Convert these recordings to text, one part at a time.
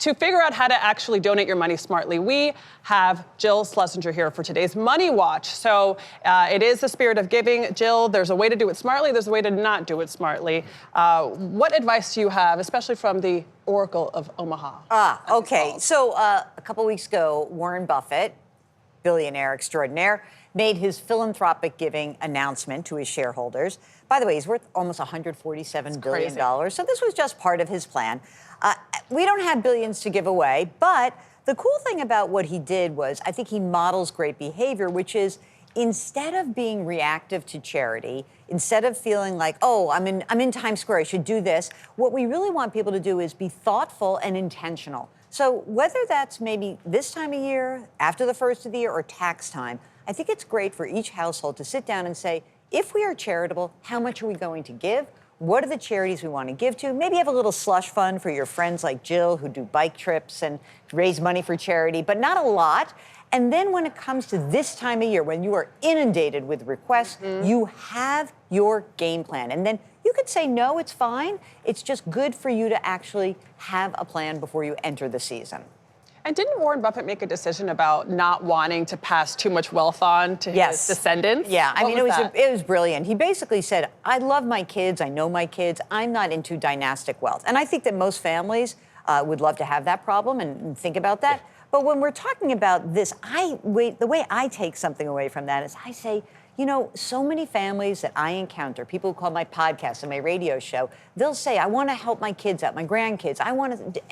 to figure out how to actually donate your money smartly, we have Jill Schlesinger here for today's Money Watch. So it is the spirit of giving. Jill, there's a way to do it smartly. There's a way to not do it smartly. What advice do you have, especially from the Oracle of Omaha? Okay. So a couple weeks ago, Warren Buffett, billionaire extraordinaire, made his philanthropic giving announcement to his shareholders. By the way, he's worth almost $147 billion. So this was just part of his plan. We don't have billions to give away, but the cool thing about what he did was I think he models great behavior, which is instead of being reactive to charity, instead of feeling like, oh, I'm in Times Square, I should do this, what we really want people to do is be thoughtful and intentional. So whether that's maybe this time of year, after the first of the year, or tax time, I think it's great for each household to sit down and say, if we are charitable, how much are we going to give? What are the charities we want to give to? Maybe have a little slush fund for your friends like Jill who do bike trips and raise money for charity, but not a lot. And then when it comes to this time of year, when you are inundated with requests, you have your game plan. And then you could say, no, it's fine. It's just good for you to actually have a plan before you enter the season. And didn't Warren Buffett make a decision about not wanting to pass too much wealth on to his descendants? Yeah, I mean, it was brilliant. He basically said, I love my kids, I know my kids, I'm not into dynastic wealth. And I think that most families would love to have that problem and think about that. But when we're talking about this, the way I take something away from that is I say, you know, so many families that I encounter, people who call my podcast and my radio show, they'll say, I want to help my kids out, my grandkids.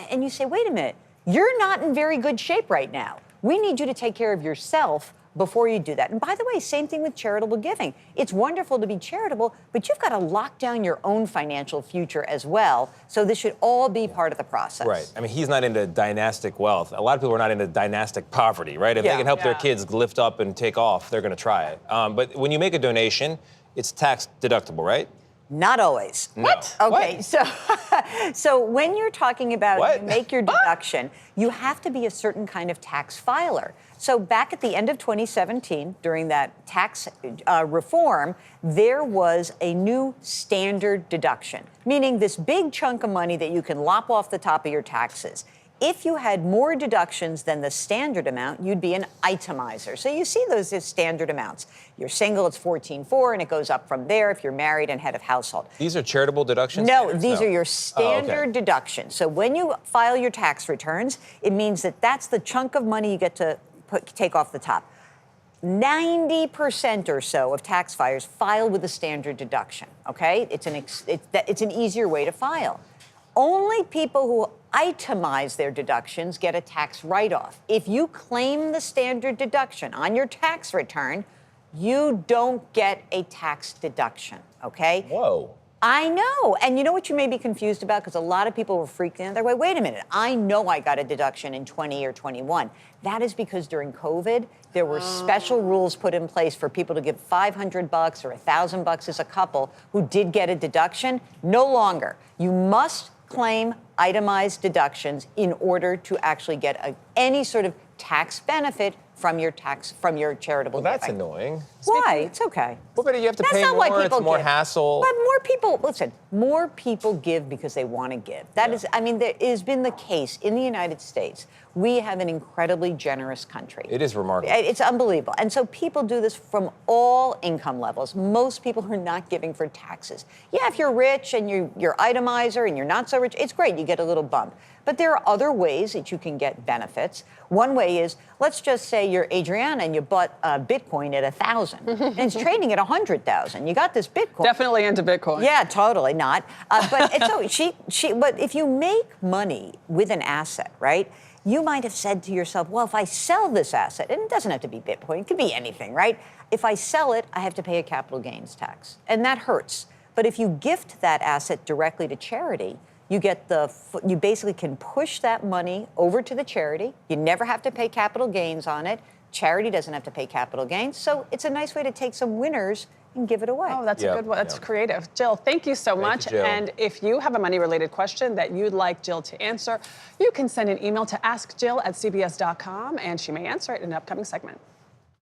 And you say, wait a minute. You're not in very good shape right now. We need you to take care of yourself before you do that. And by the way, same thing with charitable giving. It's wonderful to be charitable, but you've got to lock down your own financial future as well. So this should all be part of the process. Right. I mean, he's not into dynastic wealth. A lot of people are not into dynastic poverty, right? If they can help their kids lift up and take off, they're going to try it. But when you make a donation, it's tax deductible, right? Not always. No. What? Okay, so when you're talking about you make your deduction, you have to be a certain kind of tax filer. So back at the end of 2017, during that tax reform, there was a new standard deduction, meaning this big chunk of money that you can lop off the top of your taxes. If you had more deductions than the standard amount, you'd be an itemizer. So you see those as standard amounts. You're single, it's $14,400, and it goes up from there if you're married and head of household. These are charitable deductions? No, these are your standard deductions. So when you file your tax returns, it means that that's the chunk of money you get to take off the top. 90% or so of tax filers file with a standard deduction, okay? It's an easier way to file. Only people who itemize their deductions get a tax write-off. If you claim the standard deduction on your tax return, you don't get a tax deduction, okay? Whoa. I know. And you know what you may be confused about? Because a lot of people were freaking out. They're like, wait a minute, I know I got a deduction in 20 or 21. That is because during COVID, there were special rules put in place for people to give $500 or $1,000 as a couple who did get a deduction. No longer. You must claim itemized deductions in order to actually get any sort of tax benefit from your charitable giving. Well, that's annoying. Why? It's okay. Well, but you have to pay not why more, people it's more give. hassle. But more people, listen, more people give because they want to give. That is, I mean, it has been the case in the United States. We have an incredibly generous country. It is remarkable. It's unbelievable. And so people do this from all income levels. Most people are not giving for taxes. Yeah, if you're rich and you're itemizer and you're not so rich, it's great. You get a little bump. But there are other ways that you can get benefits. One way is, let's just say you're Adriana and you bought Bitcoin at 1,000 and it's trading at 100,000. You got this Bitcoin. Definitely into Bitcoin. Yeah, totally not. But but if you make money with an asset, right? You might have said to yourself, well, if I sell this asset, and it doesn't have to be Bitcoin, it could be anything, right? If I sell it, I have to pay a capital gains tax, and that hurts. But if you gift that asset directly to charity, you basically can push that money over to the charity. You never have to pay capital gains on it. Charity doesn't have to pay capital gains. So it's a nice way to take some winners and give it away. Oh, that's a good one. That's creative. Jill, thank you so much. Jill. And if you have a money-related question that you'd like Jill to answer, you can send an email to askjill@cbs.com, and she may answer it in an upcoming segment.